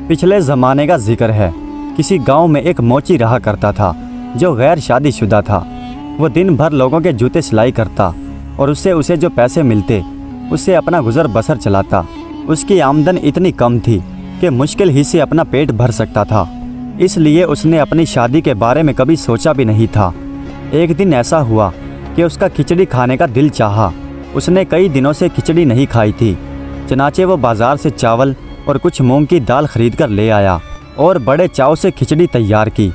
पिछले ज़माने का जिक्र है। किसी गांव में एक मोची रहा करता था जो गैर शादीशुदा था। वो दिन भर लोगों के जूते सिलाई करता और उससे उसे जो पैसे मिलते उससे अपना गुजर बसर चलाता। उसकी आमदन इतनी कम थी कि मुश्किल ही से अपना पेट भर सकता था, इसलिए उसने अपनी शादी के बारे में कभी सोचा भी नहीं था। एक दिन ऐसा हुआ कि उसका खिचड़ी खाने का दिल चाहा। उसने कई दिनों से खिचड़ी नहीं खाई थी। चनाचे वो बाज़ार से चावल और कुछ मूंग की दाल खरीद कर ले आया और बड़े चाव से खिचड़ी तैयार की।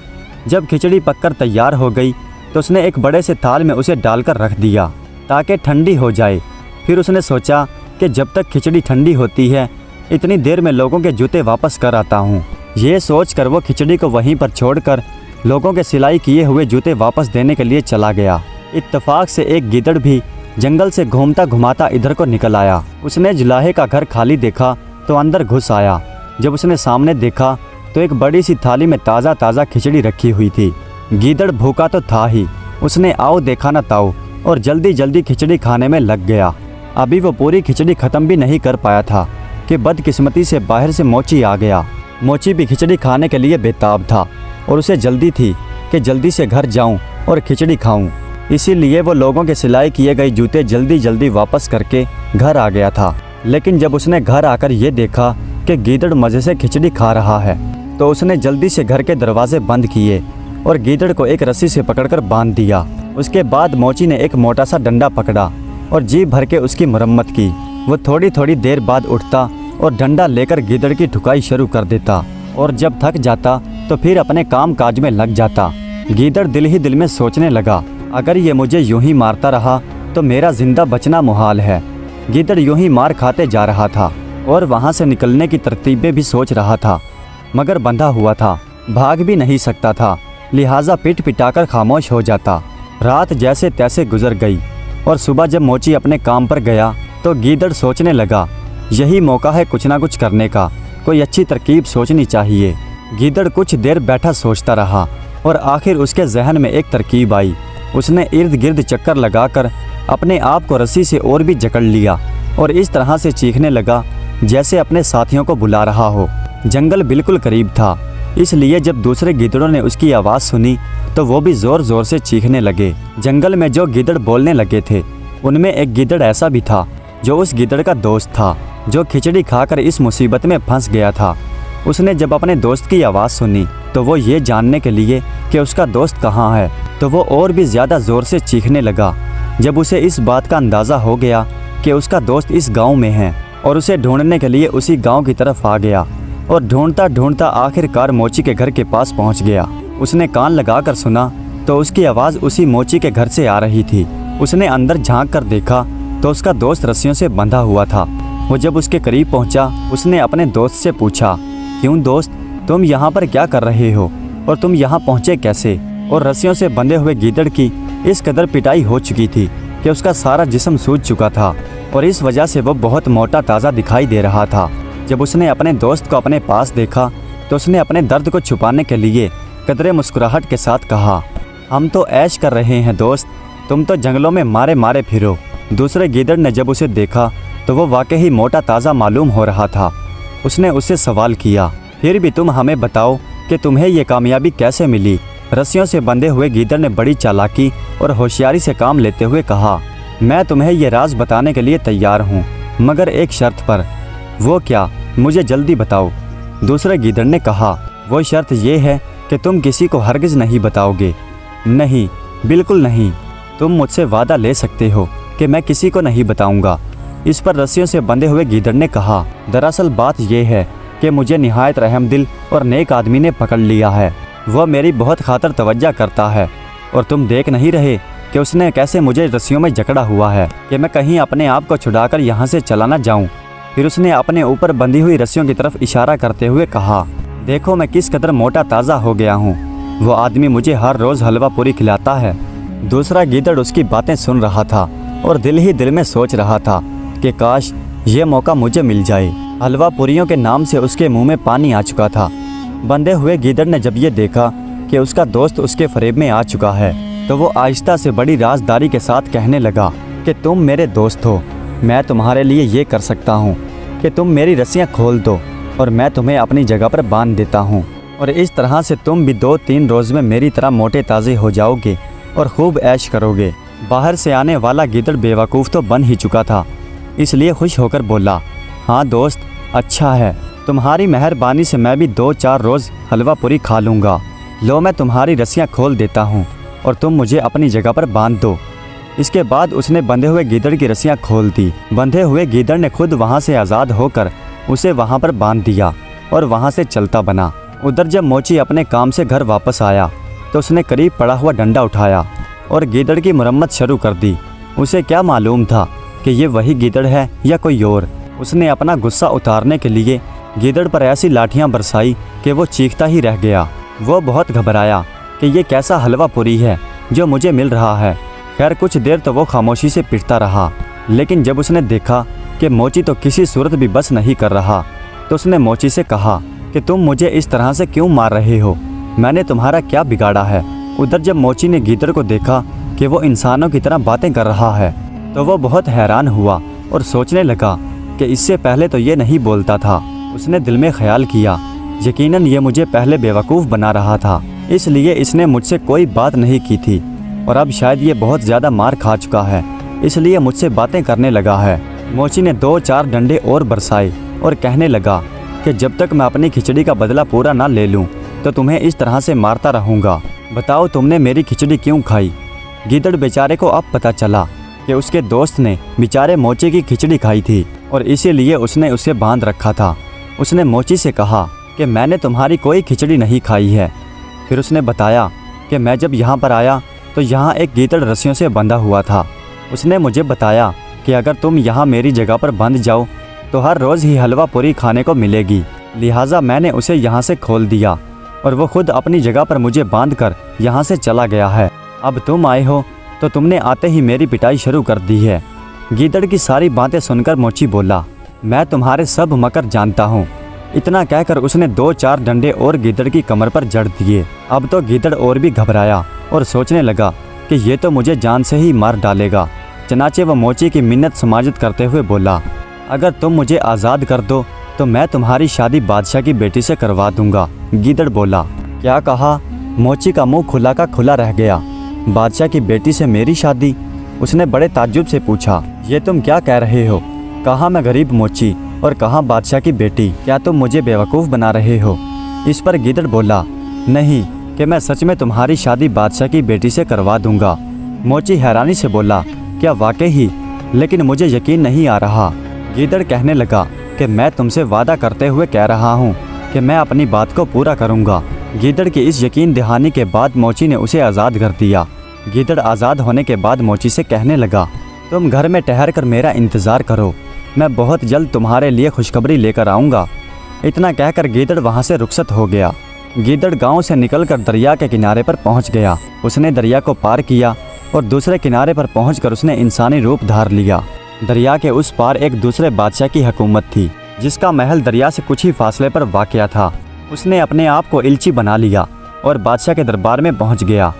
जब खिचड़ी पककर तैयार हो गई तो उसने एक बड़े से थाल में उसे डालकर रख दिया ताकि ठंडी हो जाए। फिर उसने सोचा कि जब तक खिचड़ी ठंडी होती है इतनी देर में लोगों के जूते वापस कर आता हूँ। ये सोचकर वो खिचड़ी को वहीं पर छोड़कर लोगों के सिलाई किए हुए जूते वापस देने के लिए चला गया। इत्तेफाक से एक गीदड़ भी जंगल से घूमता घुमाता इधर को निकल आया। उसने जुलाहे का घर खाली देखा तो अंदर घुस आया। जब उसने सामने देखा तो एक बड़ी सी थाली में ताज़ा ताज़ा खिचड़ी रखी हुई थी। गीदड़ भूखा तो था ही, उसने आओ देखा ना ताओ और जल्दी जल्दी खिचड़ी खाने में लग गया। अभी वो पूरी खिचड़ी ख़त्म भी नहीं कर पाया था कि बदकिस्मती से बाहर से मोची आ गया। मोची भी खिचड़ी खाने के लिए बेताब था और उसे जल्दी थी कि जल्दी से घर जाऊं और खिचड़ी खाऊं। इसीलिए वो लोगों के सिलाई किए गए जूते जल्दी जल्दी वापस करके घर आ गया था। लेकिन जब उसने घर आकर ये देखा कि गीदड़ मज़े से खिचड़ी खा रहा है तो उसने जल्दी से घर के दरवाजे बंद किए और गीदड़ को एक रस्सी से पकड़कर बांध दिया। उसके बाद मोची ने एक मोटा सा डंडा पकड़ा और जी भर के उसकी मरम्मत की। वो थोड़ी थोड़ी देर बाद उठता और डंडा लेकर गीदड़ की ठुकाई शुरू कर देता और जब थक जाता तो फिर अपने काम काज में लग जाता। गीदड़ दिल ही दिल में सोचने लगा, अगर ये मुझे यूं ही मारता रहा तो मेरा जिंदा बचना मुहाल है। गीदड़ यूं ही मार खाते जा रहा था और वहाँ से निकलने की तरतीबें भी सोच रहा था, मगर बंधा हुआ था, भाग भी नहीं सकता था, लिहाजा पिट पिटाकर खामोश हो जाता। रात जैसे तैसे गुजर गई और सुबह जब मोची अपने काम पर गया तो गीदड़ सोचने लगा, यही मौका है कुछ ना कुछ करने का, कोई अच्छी तरकीब सोचनी चाहिए। गीदड़ कुछ देर बैठा सोचता रहा और आखिर उसके जहन में एक तरकीब आई। उसने इर्द गिर्द चक्कर लगाकर अपने आप को रस्सी से और भी जकड़ लिया और इस तरह से चीखने लगा जैसे अपने साथियों को बुला रहा हो। जंगल बिल्कुल करीब था, इसलिए जब दूसरे गीदड़ों ने उसकी आवाज़ सुनी तो वो भी ज़ोर ज़ोर से चीखने लगे। जंगल में जो गीदड़ बोलने लगे थे उनमें एक गीदड़ ऐसा भी था जो उस गीदड़ का दोस्त था, जो खिचड़ी खाकर इस मुसीबत में फंस गया था। उसने जब अपने दोस्त की आवाज़ सुनी तो वो ये जानने के लिए कि उसका दोस्त कहाँ है तो वो और भी ज़्यादा ज़ोर से चीखने लगा। जब उसे इस बात का अंदाज़ा हो गया कि उसका दोस्त इस गांव में है और उसे ढूंढने के लिए उसी गांव की तरफ आ गया और ढूंढता ढूंढता आखिरकार मोची के घर के पास पहुंच गया। उसने कान लगाकर सुना तो उसकी आवाज़ उसी मोची के घर से आ रही थी। उसने अंदर झांक कर देखा तो उसका दोस्त रस्सियों से बंधा हुआ था। वो जब उसके करीब पहुंचा उसने अपने दोस्त से पूछा, क्यों दोस्त, तुम यहाँ पर क्या कर रहे हो और तुम यहाँ पहुँचे कैसे? और रस्सियों से बंधे हुए गीदड़ की इस कदर पिटाई हो चुकी थी कि उसका सारा जिस्म सूज चुका था और इस वजह से वो बहुत मोटा ताज़ा दिखाई दे रहा था। जब उसने अपने दोस्त को अपने पास देखा तो उसने अपने दर्द को छुपाने के लिए कदरे मुस्कुराहट के साथ कहा, हम तो ऐश कर रहे हैं दोस्त, तुम तो जंगलों में मारे मारे फिरो। दूसरे गीदड़ ने जब उसे देखा तो वो वाकई मोटा ताज़ा मालूम हो रहा था। उसने उससे सवाल किया, फिर भी तुम हमें बताओ कि तुम्हें ये कामयाबी कैसे मिली? रस्सियों से बंधे हुए गीदड़ ने बड़ी चालाकी और होशियारी से काम लेते हुए कहा, मैं तुम्हें ये राज बताने के लिए तैयार हूँ, मगर एक शर्त पर। वो क्या? मुझे जल्दी बताओ। दूसरे गीदड़ ने कहा, वो शर्त ये है कि तुम किसी को हरगिज़ नहीं बताओगे। नहीं, बिल्कुल नहीं, तुम मुझसे वादा ले सकते हो कि मैं किसी को नहीं बताऊंगा। इस पर रस्सियों से बंधे हुए गीदड़ ने कहा, दरअसल बात यह है कि मुझे निहायत रहमदिल और नेक आदमी ने पकड़ लिया है। वह मेरी बहुत खातर तवज्जो करता है और तुम देख नहीं रहे कि उसने कैसे मुझे रस्सियों में जकड़ा हुआ है कि मैं कहीं अपने आप को छुड़ाकर यहाँ से चला ना जाऊँ। फिर उसने अपने ऊपर बंधी हुई रस्सियों की तरफ इशारा करते हुए कहा, देखो मैं किस कदर मोटा ताज़ा हो गया हूँ। वो आदमी मुझे हर रोज़ हलवा पूरी खिलाता है। दूसरा गीदड़ उसकी बातें सुन रहा था और दिल ही दिल में सोच रहा था कि काश ये मौका मुझे मिल जाए। हलवा पूरियों के नाम से उसके मुंह में पानी आ चुका था। बंधे हुए गीदड़ ने जब ये देखा कि उसका दोस्त उसके फरेब में आ चुका है तो वो आहिस्ता से बड़ी राजदारी के साथ कहने लगा कि तुम मेरे दोस्त हो, मैं तुम्हारे लिए ये कर सकता हूँ कि तुम मेरी रस्सियाँ खोल दो اور میں تمہیں اپنی جگہ پر باندھ دیتا ہوں، اور اس طرح سے تم بھی 2-3 روز میں میری طرح موٹے تازے ہو جاؤ گے اور خوب عیش کرو گے۔ باہر سے آنے والا گیدڑ بیوقوف تو بن ہی چکا تھا، اس لیے خوش ہو کر بولا، ہاں دوست، اچھا ہے، تمہاری مہربانی سے میں بھی 2-4 روز حلوہ پوری کھا لوں گا۔ لو میں تمہاری رسیاں کھول دیتا ہوں اور تم مجھے اپنی جگہ پر باندھ دو۔ اس کے بعد اس نے بندھے ہوئے گیدڑ کی رسیاں کھول دی۔ بندھے ہوئے گیدڑ نے خود وہاں سے آزاد ہو کر اسے وہاں پر باندھ دیا اور وہاں سے چلتا بنا۔ ادھر جب موچی اپنے کام سے گھر واپس آیا تو اس نے قریب پڑا ہوا ڈنڈا اٹھایا اور گیدڑ کی مرمت شروع کر دی۔ اسے کیا معلوم تھا کہ یہ وہی گیدڑ ہے یا کوئی اور۔ اس نے اپنا غصہ اتارنے کے لیے گیدڑ پر ایسی لاٹھیاں برسائی کہ وہ چیختا ہی رہ گیا۔ وہ بہت گھبرایا کہ یہ کیسا حلوہ پوری ہے جو مجھے مل رہا ہے۔ خیر کچھ دیر تو وہ خاموشی سے پٹتا رہا، لیکن جب اس نے دیکھا کہ موچی تو کسی صورت بھی بس نہیں کر رہا تو اس نے موچی سے کہا کہ تم مجھے اس طرح سے کیوں مار رہے ہو؟ میں نے تمہارا کیا بگاڑا ہے؟ ادھر جب موچی نے گیدڑ کو دیکھا کہ وہ انسانوں کی طرح باتیں کر رہا ہے تو وہ بہت حیران ہوا اور سوچنے لگا کہ اس سے پہلے تو یہ نہیں بولتا تھا۔ اس نے دل میں خیال کیا، یقیناً یہ مجھے پہلے بیوقوف بنا رہا تھا، اس لیے اس نے مجھ سے کوئی بات نہیں کی تھی، اور اب شاید یہ بہت زیادہ مار کھا چکا ہے اس لیے مجھ سے باتیں کرنے لگا ہے۔ موچی نے 2-4 ڈنڈے اور برسائے اور کہنے لگا کہ جب تک میں اپنی کھچڑی کا بدلہ پورا نہ لے لوں تو تمہیں اس طرح سے مارتا رہوں گا۔ بتاؤ تم نے میری کھچڑی کیوں کھائی؟ گیدڑ بیچارے کو اب پتہ چلا کہ اس کے دوست نے بیچارے موچی کی کھچڑی کھائی تھی اور اسی لیے اس نے اسے باندھ رکھا تھا۔ اس نے موچی سے کہا کہ میں نے تمہاری کوئی کھچڑی نہیں کھائی ہے۔ پھر اس نے بتایا کہ میں جب یہاں پر آیا تو یہاں ایک گیدڑ رسیوں سے بندھا ہوا تھا۔ اس نے مجھے بتایا کہ اگر تم یہاں میری جگہ پر بندھ جاؤ تو ہر روز ہی حلوہ پوری کھانے کو ملے گی، لہٰذا میں نے اسے یہاں سے کھول دیا اور وہ خود اپنی جگہ پر مجھے باندھ کر یہاں سے چلا گیا ہے۔ اب تم آئے ہو تو تم نے آتے ہی میری پٹائی شروع کر دی ہے۔ گیدڑ کی ساری باتیں سن کر موچی بولا، میں تمہارے سب مکر جانتا ہوں۔ اتنا کہہ کر اس نے 2-4 ڈنڈے اور گیدڑ کی کمر پر جڑ دیے۔ اب تو گیدڑ اور بھی گھبرایا اور سوچنے لگا کہ یہ تو مجھے جان سے ہی مار ڈالے گا۔ چنانچہ وہ موچی کی منت سماجت کرتے ہوئے بولا، اگر تم مجھے آزاد کر دو تو میں تمہاری شادی بادشاہ کی بیٹی سے کروا دوں گا۔ گیدڑ بولا، کیا کہا؟ موچی کا منہ کھلا کا کھلا رہ گیا۔ بادشاہ کی بیٹی سے میری شادی؟ اس نے بڑے تعجب سے پوچھا، یہ تم کیا کہہ رہے ہو؟ کہاں میں غریب موچی اور کہاں بادشاہ کی بیٹی؟ کیا تم مجھے بیوقوف بنا رہے ہو؟ اس پر گیدڑ بولا، نہیں، کہ میں سچ میں تمہاری شادی بادشاہ کی بیٹی سے کروا دوں گا۔ موچی حیرانی سے بولا، کیا واقعی؟ لیکن مجھے یقین نہیں آ رہا۔ گیدڑ کہنے لگا کہ میں تم سے وعدہ کرتے ہوئے کہہ رہا ہوں کہ میں اپنی بات کو پورا کروں گا۔ گیدڑ کی اس یقین دہانی کے بعد موچی نے اسے آزاد کر دیا۔ گیدڑ آزاد ہونے کے بعد موچی سے کہنے لگا، تم گھر میں ٹھہر کر میرا انتظار کرو، میں بہت جلد تمہارے لیے خوشخبری لے کر آؤں گا۔ اتنا کہہ کر گیدڑ وہاں سے رخصت ہو گیا۔ گیدڑ گاؤں سے نکل کر دریا کے کنارے پر پہنچ گیا۔ اس نے دریا کو پار کیا اور دوسرے کنارے پر پہنچ کر اس نے انسانی روپ دھار لیا۔ دریا کے اس پار ایک دوسرے بادشاہ کی حکومت تھی جس کا محل دریا سے کچھ ہی فاصلے پر واقع تھا۔ اس نے اپنے آپ کو الچی بنا لیا اور بادشاہ کے دربار میں پہنچ گیا۔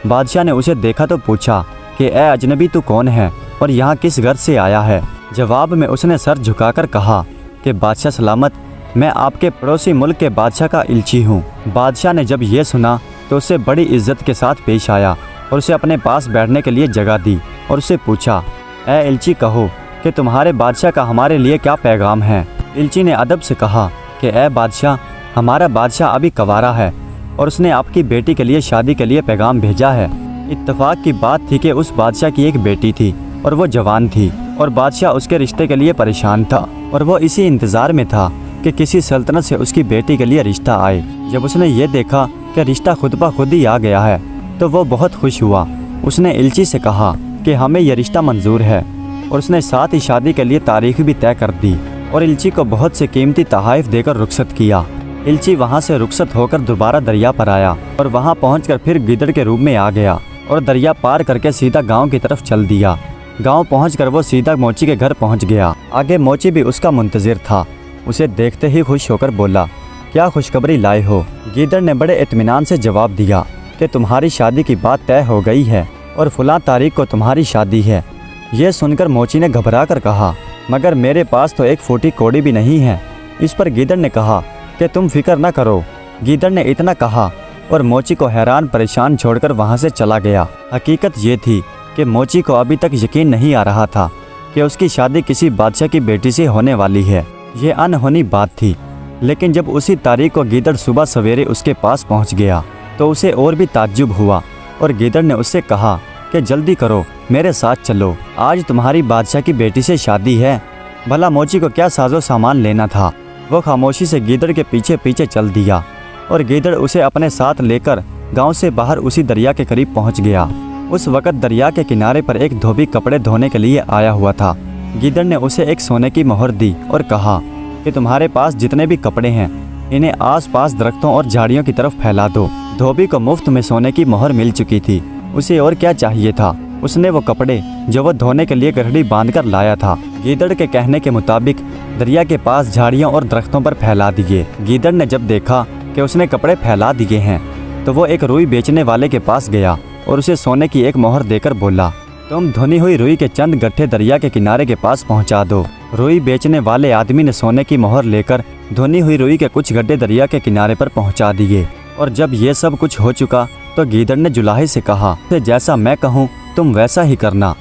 بادشاہ نے اسے دیکھا تو پوچھا کہ اے اجنبی تو کون ہے اور یہاں کس گھر سے آیا ہے؟ جواب میں اس نے سر جھکا کر کہا کہ بادشاہ سلامت، میں آپ کے پڑوسی ملک کے بادشاہ کا الچی ہوں۔ بادشاہ نے جب یہ سنا تو اسے بڑی عزت کے ساتھ پیش آیا اور اسے اپنے پاس بیٹھنے کے لیے جگہ دی اور اسے پوچھا، اے الچی کہو کہ تمہارے بادشاہ کا ہمارے لیے کیا پیغام ہے؟ الچی نے ادب سے کہا کہ اے بادشاہ، ہمارا بادشاہ ابھی کنوارا ہے اور اس نے آپ کی بیٹی کے لیے شادی کے لیے پیغام بھیجا ہے۔ اتفاق کی بات تھی کہ اس بادشاہ کی ایک بیٹی تھی اور وہ جوان تھی اور بادشاہ اس کے رشتے کے لیے پریشان تھا اور وہ اسی انتظار میں تھا کہ کسی سلطنت سے اس کی بیٹی کے لیے رشتہ آئے۔ جب اس نے یہ دیکھا کہ رشتہ خود بخود ہی آ گیا ہے تو وہ بہت خوش ہوا۔ اس نے الچی سے کہا کہ ہمیں یہ رشتہ منظور ہے اور اس نے ساتھ ہی شادی کے لیے تاریخ بھی طے کر دی اور الچی کو بہت سے قیمتی تحائف دے کر رخصت کیا۔ الچی وہاں سے رخصت ہو کر دوبارہ دریا پر آیا اور وہاں پہنچ کر پھر گیدڑ کے روپ میں آ گیا اور دریا پار کر کے سیدھا گاؤں کی طرف چل دیا۔ گاؤں پہنچ کر وہ سیدھا موچی کے گھر پہنچ گیا۔ آگے موچی بھی اس کا منتظر تھا۔ اسے دیکھتے ہی خوش ہو کر بولا، کیا خوشخبری لائے ہو؟ گیدڑ نے بڑے اطمینان سے جواب دیا کہ تمہاری شادی کی بات طے ہو گئی ہے اور فلاں تاریخ کو تمہاری شادی ہے۔ یہ سن کر موچی نے گھبرا کر کہا، مگر میرے پاس تو ایک پھوٹی کوڑی بھی نہیں ہے، इस पर गीदड़ ने कहा कि तुम फिक्र न करो। गीदड़ ने इतना कहा और मोची को हैरान परेशान छोड़कर वहाँ से चला गया। हकीकत ये थी कि मोची को अभी तक यकीन नहीं आ रहा था कि उसकी शादी किसी बादशाह की बेटी से होने वाली है। ये अनहोनी बात थी। लेकिन जब उसी तारीख को गीदड़ सुबह सवेरे उसके पास पहुँच गया तो उसे और भी ताज्जुब हुआ और गीदड़ ने उससे कहा कि जल्दी करो, मेरे साथ चलो, आज तुम्हारी बादशाह की बेटी से शादी है। भला मोची को क्या साजो सामान लेना था। वो खामोशी से गीदड़ के पीछे पीछे चल दिया और गीदड़ उसे अपने साथ लेकर गांव से बाहर उसी दरिया के करीब पहुंच गया। उस वक्त दरिया के किनारे पर एक धोबी कपड़े धोने के लिए आया हुआ था। गीदड़ ने उसे एक सोने की मोहर दी और कहा कि तुम्हारे पास जितने भी कपड़े हैं इन्हें आसपास दरख्तों और झाड़ियों की तरफ फैला दो। धोबी को मुफ्त में सोने की मोहर मिल चुकी थी, उसे और क्या चाहिए था। उसने वो कपड़े जो वो धोने के लिए गठड़ी बांधकर लाया था गीदड़ के कहने के मुताबिक दरिया के पास झाड़ियों और दरख्तों पर फैला दिए। गीदड़ ने जब देखा कि उसने कपड़े फैला दिए हैं तो वो एक रुई बेचने वाले के पास गया और उसे सोने की एक मोहर देकर बोला, तुम धुनी हुई रुई के चंद गट्ठे दरिया के किनारे के पास पहुंचा दो। रुई बेचने वाले आदमी ने सोने की मोहर लेकर धुनी हुई रुई के कुछ गड्ढे दरिया के किनारे पर पहुंचा दिए। और जब ये सब कुछ हो चुका तो गीदड़ ने जुलाहे से कहा, जैसा मैं कहूँ तुम वैसा ही करना।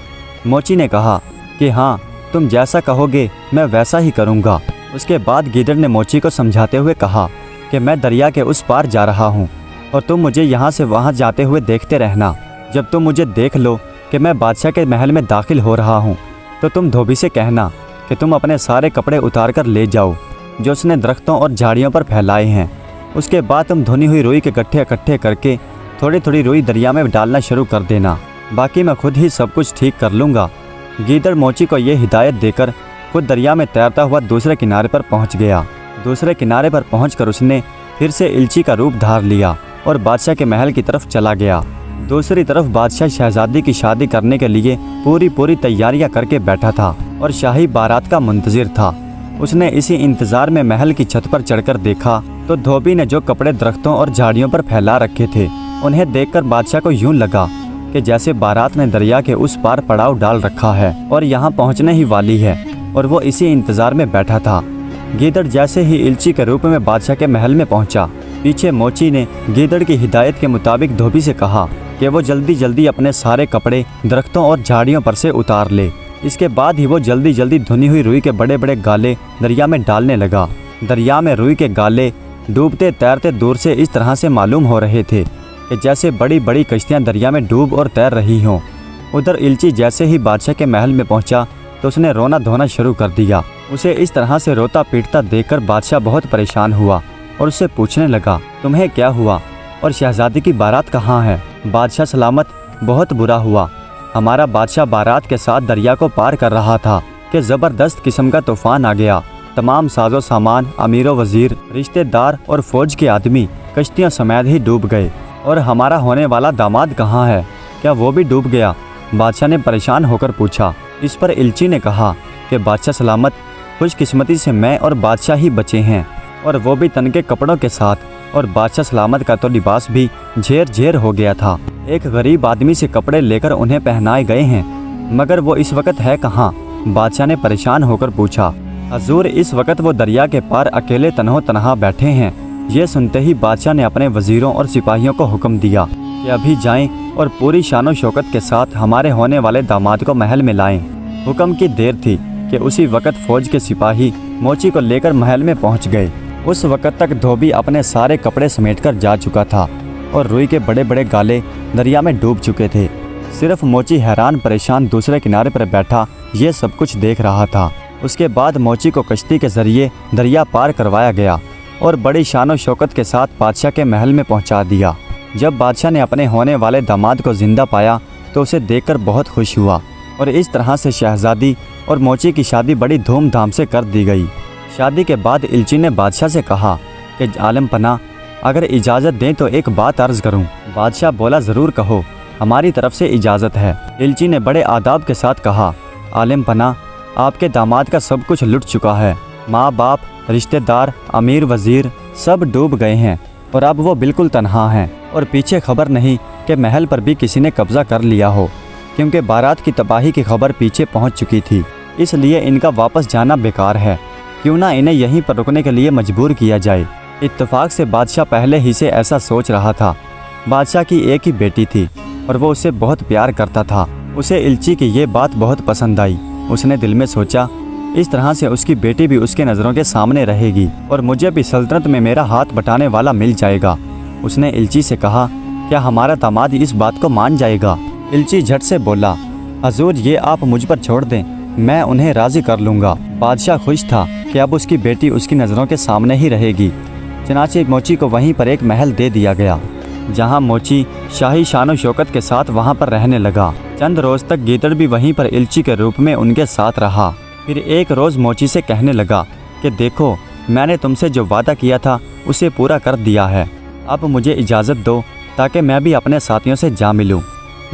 मोची ने कहा कि हाँ, तुम जैसा कहोगे मैं वैसा ही करूँगा। उसके बाद गीदड़ ने मोची को समझाते हुए कहा कि मैं दरिया के उस पार जा रहा हूँ और तुम मुझे यहाँ से वहाँ जाते हुए देखते रहना। जब तुम मुझे देख लो कि मैं बादशाह के महल में दाखिल हो रहा हूँ तो तुम धोबी से कहना कि तुम अपने सारे कपड़े उतार कर ले जाओ जो उसने दरख्तों और झाड़ियों पर फैलाए हैं। उसके बाद तुम धुनी हुई रुई के गट्ठे इकट्ठे करके थोड़ी थोड़ी रुई दरिया में डालना शुरू कर देना, बाकी मैं खुद ही सब कुछ ठीक कर लूँगा। गीदड़ मोची को ये हिदायत देकर खुद दरिया में तैरता हुआ दूसरे किनारे पर पहुँच गया। दूसरे किनारे पर पहुँचकर उसने फिर से इल्ची का रूप धार लिया और बादशाह के महल की तरफ चला गया। दूसरी तरफ बादशाह शहजादी की शादी करने के लिए पूरी तैयारियां करके बैठा था और शाही बारात का मुंतजिर था। उसने इसी इंतजार में महल की छत पर चढ़कर देखा तो धोबी ने जो कपड़े दरख्तों और झाड़ियों पर फैला रखे थे उन्हें देखकर बादशाह को यूं लगा कि जैसे बारात ने दरिया के उस पार पड़ाव डाल रखा है और यहाँ पहुँचने ही वाली है, और वो इसी इंतजार में बैठा था। गीदड़ जैसे ही इल्ची के रूप में बादशाह के महल में पहुंचा, पीछे मोची ने गीदड़ की हिदायत के मुताबिक धोबी से कहा कि वो जल्दी जल्दी अपने सारे कपड़े दरख्तों और झाड़ियों पर से उतार ले। इसके बाद ही वो जल्दी जल्दी धुनी हुई रुई के बड़े बड़े गाले दरिया में डालने लगा। दरिया में रुई के गाले डूबते तैरते दूर से इस तरह से मालूम हो रहे थे कि जैसे बड़ी बड़ी कश्तियाँ दरिया में डूब और तैर रही हों। उधर इल्ची जैसे ही बादशाह के महल में पहुंचा तो उसने रोना धोना शुरू कर दिया। उसे इस तरह से रोता पीटता देखकर बादशाह बहुत परेशान हुआ और उससे पूछने लगा, तुम्हें क्या हुआ और शहजादी की बारात कहाँ है? बादशाह सलामत, बहुत बुरा हुआ। हमारा बादशाह बारात के साथ दरिया को पार कर रहा था कि ज़बरदस्त किस्म का तूफान आ गया। तमाम साजो सामान, अमीरो वजीर, रिश्तेदार और फौज के आदमी कश्तियाँ समेत ही डूब गए। और हमारा होने वाला दामाद कहाँ है? क्या वो भी डूब गया? बादशाह ने परेशान होकर पूछा। इस पर इल्ची ने कहा कि बादशाह सलामत, खुशकिस्मती से मैं और बादशाह ही बचे हैं, और वो भी तन के कपड़ों के साथ, और बादशाह सलामत का तो लिबास भी झेर झेर हो गया था। एक गरीब आदमी से कपड़े लेकर उन्हें पहनाए गए हैं, मगर वो इस वक्त है कहाँ? बादशाह ने परेशान होकर पूछा। हजूर, इस वक्त वो दरिया के पार अकेले तन्हो तनहा बैठे हैं। ये सुनते ही बादशाह ने अपने वजीरों और सिपाहियों को हुक्म दिया कि अभी जाएं और पूरी शानो शौकत के साथ हमारे होने वाले दामाद को महल में लाएं। हुक्म की देर थी कि उसी वक्त फौज के सिपाही मोची को लेकर महल में पहुंच गए। उस वक्त तक धोबी अपने सारे कपड़े समेटकर जा चुका था और रुई के बड़े बड़े गाले दरिया में डूब चुके थे। सिर्फ मोची हैरान परेशान दूसरे किनारे पर बैठा ये सब कुछ देख रहा था। उसके बाद मोची को कश्ती के जरिए दरिया पार करवाया गया और बड़ी शानो शौकत के साथ बादशाह के महल में पहुंचा दिया। जब बादशाह ने अपने होने वाले दामाद को जिंदा पाया तो उसे देखकर बहुत खुश हुआ, और इस तरह से शहजादी और मोची की शादी बड़ी धूमधाम से कर दी गई। शादी के बाद इल्ची ने बादशाह से कहा कि आलम पना, अगर इजाज़त दें तो एक बात अर्ज़ करूं। बादशाह बोला, ज़रूर कहो, हमारी तरफ से इजाज़त है। इल्ची ने बड़े आदाब के साथ कहा, आलम पना, आपके दामाद का सब कुछ लुट चुका है। माँ बाप, रिश्तेदार, अमीर वज़ीर सब डूब गए हैं और अब वो बिल्कुल तन्हा हैं, और पीछे खबर नहीं कि महल पर भी किसी ने कब्ज़ा कर लिया हो, क्योंकि बारात की तबाही की खबर पीछे पहुंच चुकी थी। इसलिए इनका वापस जाना बेकार है। क्यों ना इन्हें यहीं पर रुकने के लिए मजबूर किया जाए। इत्तेफाक से बादशाह पहले ही से ऐसा सोच रहा था। बादशाह की एक ही बेटी थी और वो उससे बहुत प्यार करता था। उसे इल्ची की ये बात बहुत पसंद आई। उसने दिल में सोचा, इस तरह से उसकी बेटी भी उसके नज़रों के सामने रहेगी और मुझे भी सल्तनत में मेरा हाथ बटाने वाला मिल जाएगा। उसने इल्ची से कहा, क्या हमारा दामाद इस बात को मान जाएगा? इल्ची झट से बोला, हजूर ये आप मुझ पर छोड़ दें, मैं उन्हें राज़ी कर लूँगा। बादशाह खुश था कि अब उसकी बेटी उसकी नज़रों के सामने ही रहेगी। चनाचे मोची को वहीं पर एक महल दे दिया गया, जहाँ मोची शाही शान शौकत के साथ वहाँ पर रहने लगा। चंद रोज़ तक गीदड़ भी वहीं पर इल्ची के रूप में उनके साथ रहा। फिर एक रोज़ मोची से कहने लगा कि देखो, मैंने तुमसे जो वादा किया था उसे पूरा कर दिया है, अब मुझे इजाज़त दो ताकि मैं भी अपने साथियों से जा मिलूं।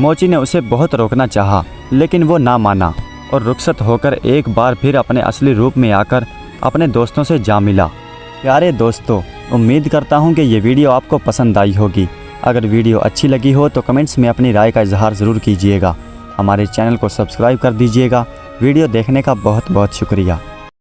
मोची ने उसे बहुत रोकना चाहा, लेकिन वो ना माना और रुखसत होकर एक बार फिर अपने असली रूप में आकर अपने दोस्तों से जा मिला। प्यारे दोस्तों, उम्मीद करता हूँ कि ये वीडियो आपको पसंद आई होगी। अगर वीडियो अच्छी लगी हो तो कमेंट्स में अपनी राय का इजहार ज़रूर कीजिएगा। हमारे चैनल को सब्सक्राइब कर दीजिएगा। वीडियो देखने का बहुत बहुत शुक्रिया।